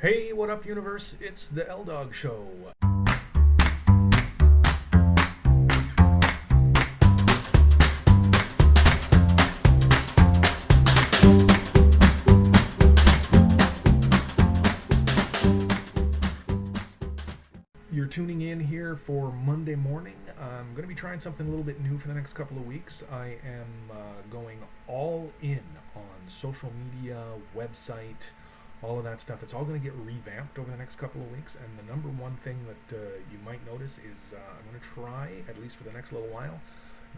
Hey, what up, universe? It's the L-Dog Show. You're tuning in here for Monday morning. I'm going to be trying something a little bit new for the next couple of weeks. I am going all in on social media, website, all of that stuff. It's all going to get revamped over the next couple of weeks. And the number one thing that you might notice is I'm going to try, at least for the next little while,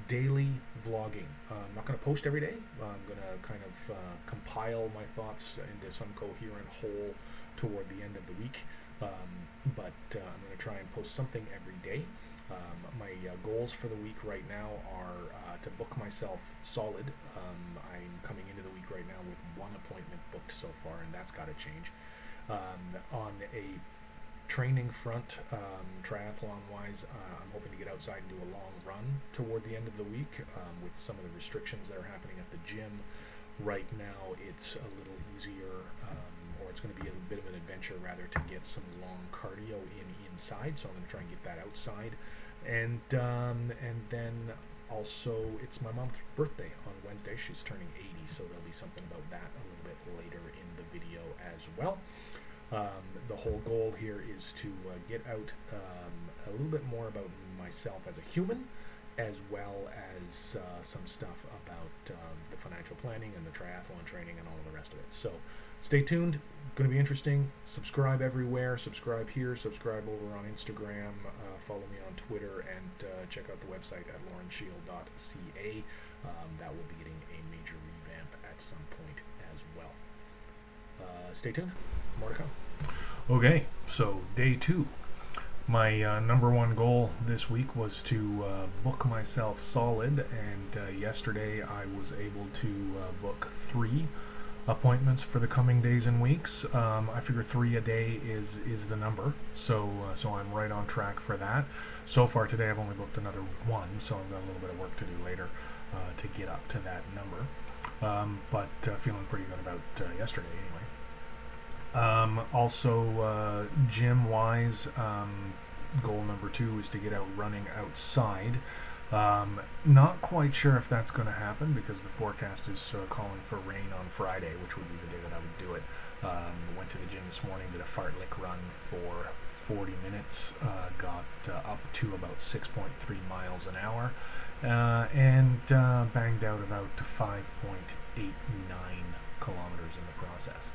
daily vlogging. I'm not going to post every day. I'm going to kind of compile my thoughts into some coherent whole toward the end of the week. But I'm going to try and post something every day. My goals for the week right now are to book myself solid. I'm coming into the week right now with one appointment booked so far, and that's got to change. On a training front, triathlon-wise, I'm hoping to get outside and do a long run toward the end of the week with some of the restrictions that are happening at the gym. Right now, it's a little easier, or it's going to be a bit of an adventure rather, to get some long cardio inside. So I'm going to try and get that outside, and then also it's my mom's birthday on Wednesday. She's turning 80, so there'll be something about that a little bit later in the video as well. The whole goal here is to get out a little bit more about myself as a human, as well as some stuff about the financial planning and the triathlon training and all of the rest of it. So stay tuned. Going to be interesting. Subscribe everywhere. Subscribe here. Subscribe over on Instagram. Follow me on Twitter, and check out the website at lawrenceshield.ca. That will be getting a major revamp at some point as well. Stay tuned. More to come. Okay, so day 2. My number one goal this week was to book myself solid, and yesterday I was able to book 3 appointments for the coming days and weeks. I figure 3 a day is the number, so I'm right on track for that. So far today I've only booked another 1, so I've got a little bit of work to do later to get up to that number. But feeling pretty good about yesterday anyway. Also, gym-wise, goal number 2 is to get out running outside. Not quite sure if that's going to happen because the forecast is calling for rain on Friday, which would be the day that I would do it. Went to the gym this morning, did a fartlek run for 40 minutes, got up to about 6.3 miles an hour, and banged out about 5.89 kilometers in the process.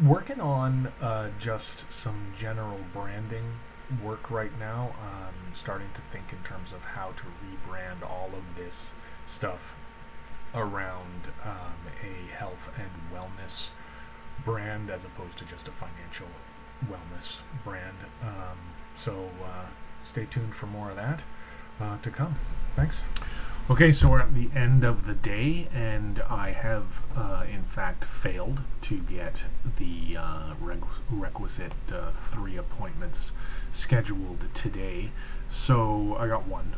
Working on just some general branding work right now. Starting to think in terms of how to rebrand all of this stuff around a health and wellness brand as opposed to just a financial wellness brand. So stay tuned for more of that to come. Thanks. Okay, so we're at the end of the day, and I have in fact failed to get the requisite 3 appointments scheduled today. So I got 1.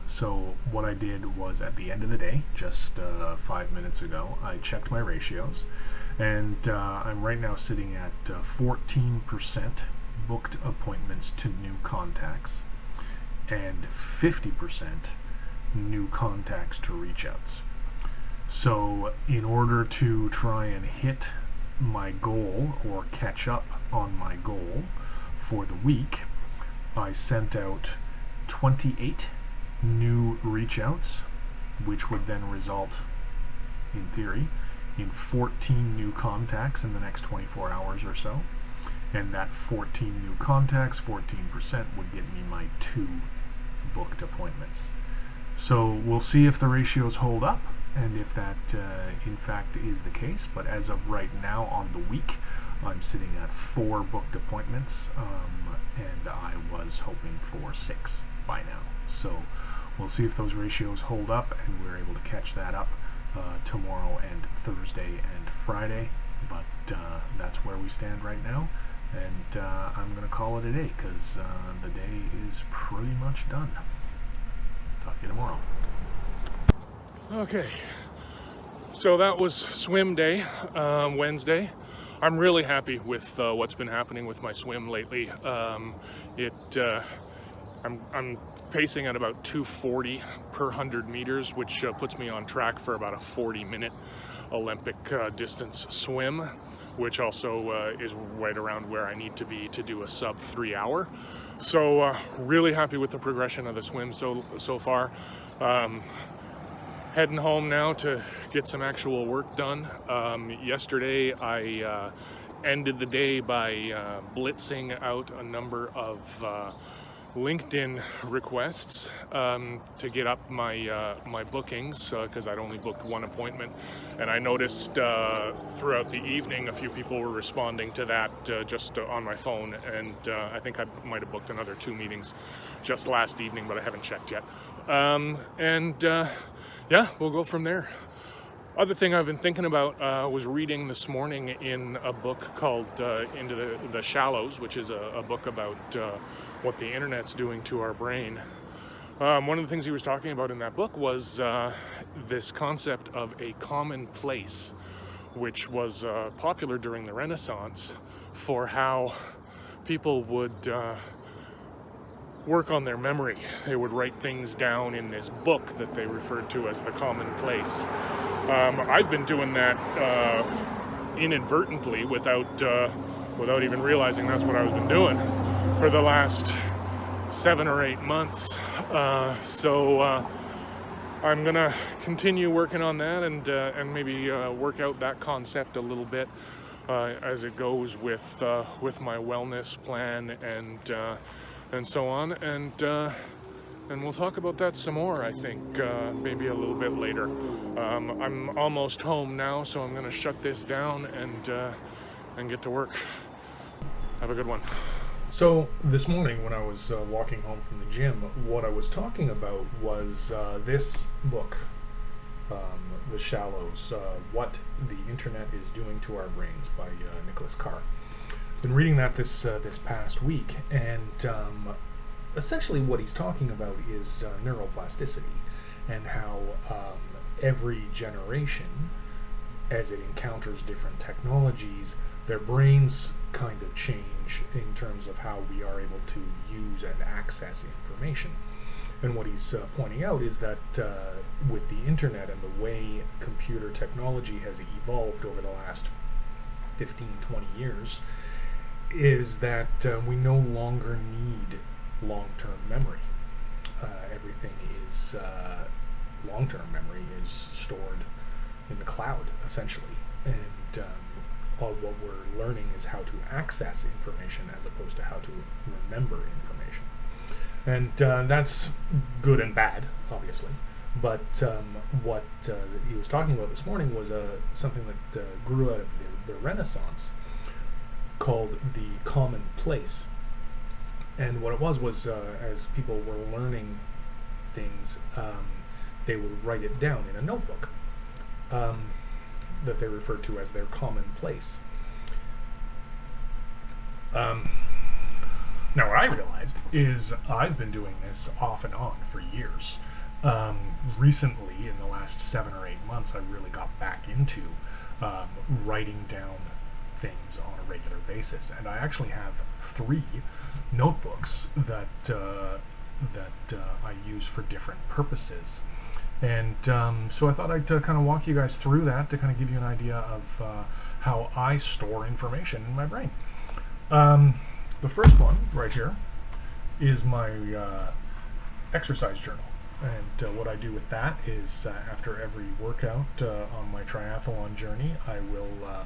So what I did was, at the end of the day, just 5 minutes ago, I checked my ratios, and I'm right now sitting at 14% booked appointments to new contacts and 50% new contacts to reach outs. So in order to try and hit my goal or catch up on my goal for the week, I sent out 28 new reach outs, which would then result, in theory, in 14 new contacts in the next 24 hours or so. And that 14 new contacts, 14%, would get me my 2 booked appointments. So we'll see if the ratios hold up and if that in fact is the case. But as of right now on the week, I'm sitting at 4 booked appointments, and I was hoping for 6 by now. So we'll see if those ratios hold up and we're able to catch that up tomorrow and Thursday and Friday. But that's where we stand right now, and I'm going to call it a day because the day is pretty much done. Talk to you tomorrow. Okay, so that was swim day, Wednesday. I'm really happy with what's been happening with my swim lately. I'm pacing at about 240 per 100 meters, which puts me on track for about a 40-minute Olympic distance swim, which also is right around where I need to be to do a sub 3 hour. So really happy with the progression of the swim so far. Heading home now to get some actual work done. Yesterday I ended the day by blitzing out a number of LinkedIn requests to get up my bookings, because I'd only booked one appointment, and I noticed throughout the evening a few people were responding to that just on my phone, and I think I might have booked another 2 meetings just last evening, but I haven't checked yet. Yeah, we'll go from there. Other thing I've been thinking about was reading this morning in a book called Into the Shallows, which is a book about what the internet's doing to our brain. One of the things he was talking about in that book was this concept of a common place, which was popular during the Renaissance for how people would work on their memory. They would write things down in this book that they referred to as the common place. I've been doing that inadvertently without even realizing that's what I've been doing for the last 7 or 8 months. So I'm gonna continue working on that and maybe work out that concept a little bit as it goes with my wellness plan and so on, and we'll talk about that some more, I think, maybe a little bit later. I'm almost home now, so I'm going to shut this down and get to work. Have a good one. So this morning when I was walking home from the gym, what I was talking about was this book, The Shallows, What the Internet is Doing to Our Brains by Nicholas Carr. Been reading that this past week, and essentially what he's talking about is neuroplasticity, and how every generation, as it encounters different technologies, their brains kind of change in terms of how we are able to use and access information. And what he's pointing out is that with the internet and the way computer technology has evolved over the last 15, 20 years, is that we no longer need long-term memory. Everything is long-term memory is stored in the cloud, essentially, and all what we're learning is how to access information as opposed to how to remember information. And that's good and bad, obviously. But what he was talking about this morning was something that grew out of the Renaissance, called the common place. And what it was as people were learning things, they would write it down in a notebook that they referred to as their common place. Now what I realized is I've been doing this off and on for years. Recently, in the last 7 or 8 months, I really got back into writing down things on a regular basis, and I actually have 3 notebooks that I use for different purposes, and so I thought I'd kind of walk you guys through that to kind of give you an idea of how I store information in my brain. The first one right here is my exercise journal, and what I do with that is after every workout on my triathlon journey, I will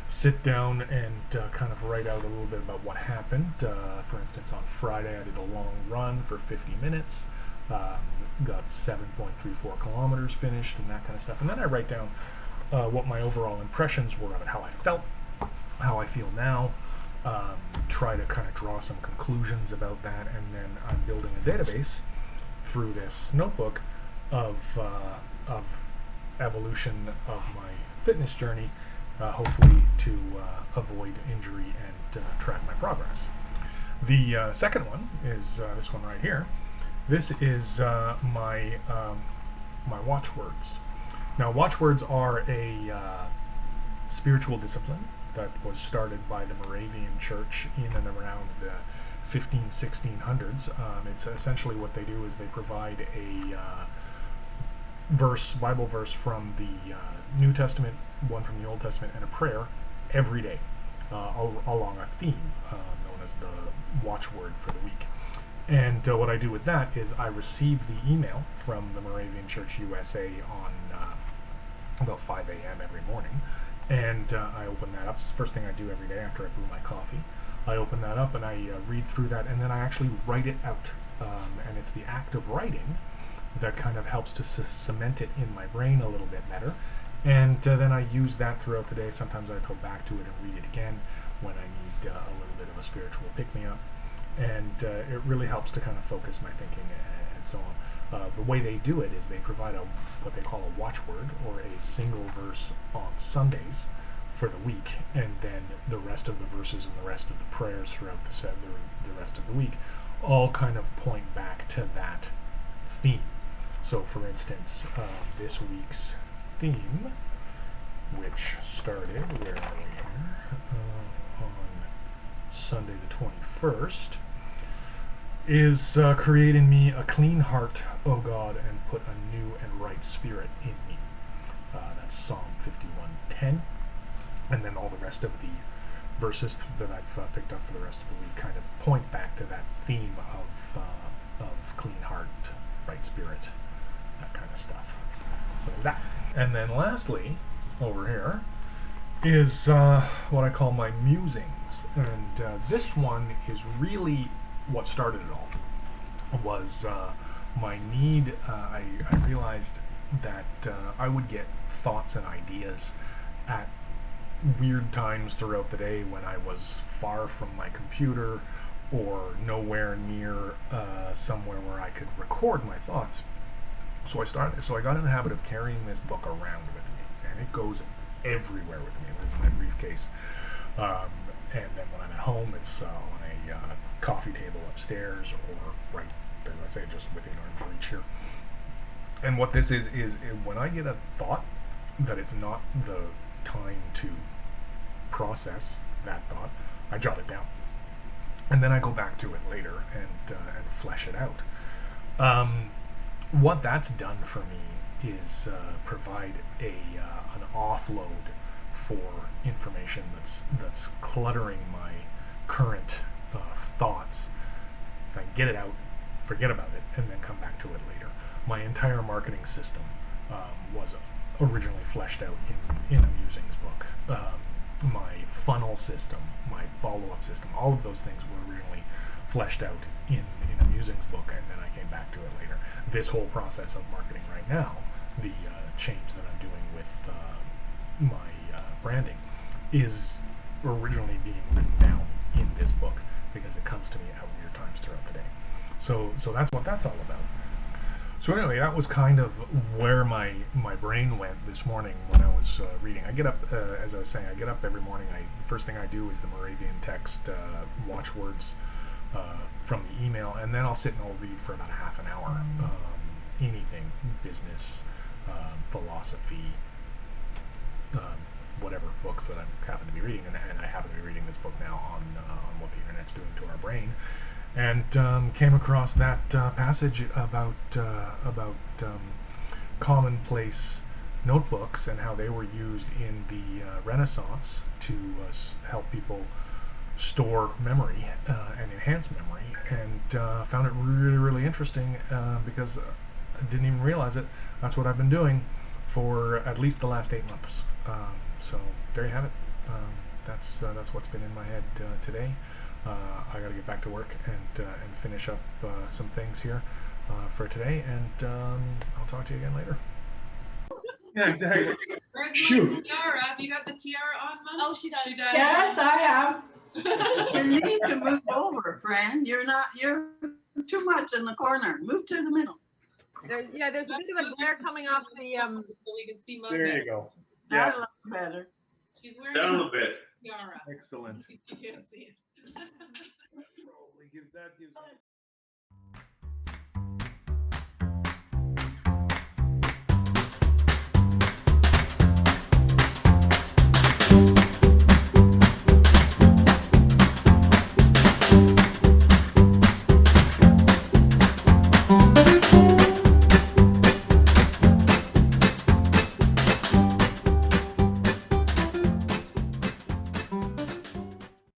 sit down and kind of write out a little bit about what happened. For instance, on Friday I did a long run for 50 minutes, got 7.34 kilometers finished and that kind of stuff. And then I write down what my overall impressions were of it, how I felt, how I feel now, try to kind of draw some conclusions about that, and then I'm building a database through this notebook of evolution of my fitness journey, hopefully to avoid injury and track my progress. The second one is this one right here. This is my watchwords. Now, watchwords are a spiritual discipline that was started by the Moravian Church in and around the 1600s. It's essentially what they do is they provide a Bible verse from the New Testament, one from the Old Testament, and a prayer every day along a theme known as the watchword for the week. And what I do with that is I receive the email from the Moravian Church USA on about 5 a.m. every morning, and I open that up. It's the first thing I do every day after I brew my coffee. I open that up and I read through that, and then I actually write it out. And it's the act of writing that kind of helps to cement it in my brain a little bit better. And then I use that throughout the day. Sometimes I go back to it and read it again when I need a little bit of a spiritual pick-me-up. And it really helps to kind of focus my thinking and so on. The way they do it is they provide what they call a watchword, or a single verse on Sundays for the week, and then the rest of the verses and the rest of the prayers throughout the rest of the week all kind of point back to that theme. So for instance, this week's theme, which started, where are we here, on Sunday the 21st, is create in me a clean heart, O God, and put a new and right spirit in me. That's Psalm 51:10. And then all the rest of the verses that I've picked up for the rest of the week kind of point back to that theme of clean heart, right spirit, that kind of stuff. So there's that. And then lastly, over here, is what I call my musings. And this one is really what started it all. Was my need, I realized that I would get thoughts and ideas at weird times throughout the day when I was far from my computer or nowhere near somewhere where I could record my thoughts. So I got in the habit of carrying this book around with me, and it goes everywhere with me. It was in my briefcase. And then when I'm at home, it's on a coffee table upstairs, or right, let's say, just within arm's reach here. And what this is when I get a thought that it's not the time to process that thought, I jot it down, and then I go back to it later and flesh it out. What that's done for me is provide an offload for information that's cluttering my current thoughts. If I can get it out, forget about it, and then come back to it later. My entire marketing system was originally fleshed out in a musings book. My funnel system, my follow-up system, all of those things were originally fleshed out in a musings book, and then I came back to it later. This whole process of marketing right now, the change that I'm doing with my branding, is originally being written down in this book because it comes to me at weird times throughout the day. So that's what that's all about. So anyway, that was kind of where my brain went this morning when I was reading. I get up, as I was saying, I get up every morning. First thing I do is the Moravian text watchwords from the email, and then I'll sit and I'll read for about half an hour. Anything, business, philosophy, whatever books that I happen to be reading, and I happen to be reading this book now on what the internet's doing to our brain. And came across that passage about commonplace notebooks and how they were used in the Renaissance to help people store memory and enhance memory, and found it really, really interesting because I didn't even realize it. That's what I've been doing for at least the last 8 months. So there you have it. That's what's been in my head today. I got to get back to work and finish up some things here for today, and I'll talk to you again later. Yeah, exactly. Where's my tiara? Have you got the tiara on, Mom? Oh, she does. She does. Yes, I have. You need to move over, friend. You're too much in the corner. Move to the middle. There's a bit of a glare coming off the so we can see Mom. There you go. Yeah. That looks better. She's wearing Down a bit. tiara. Excellent. You can't see it. Probably gives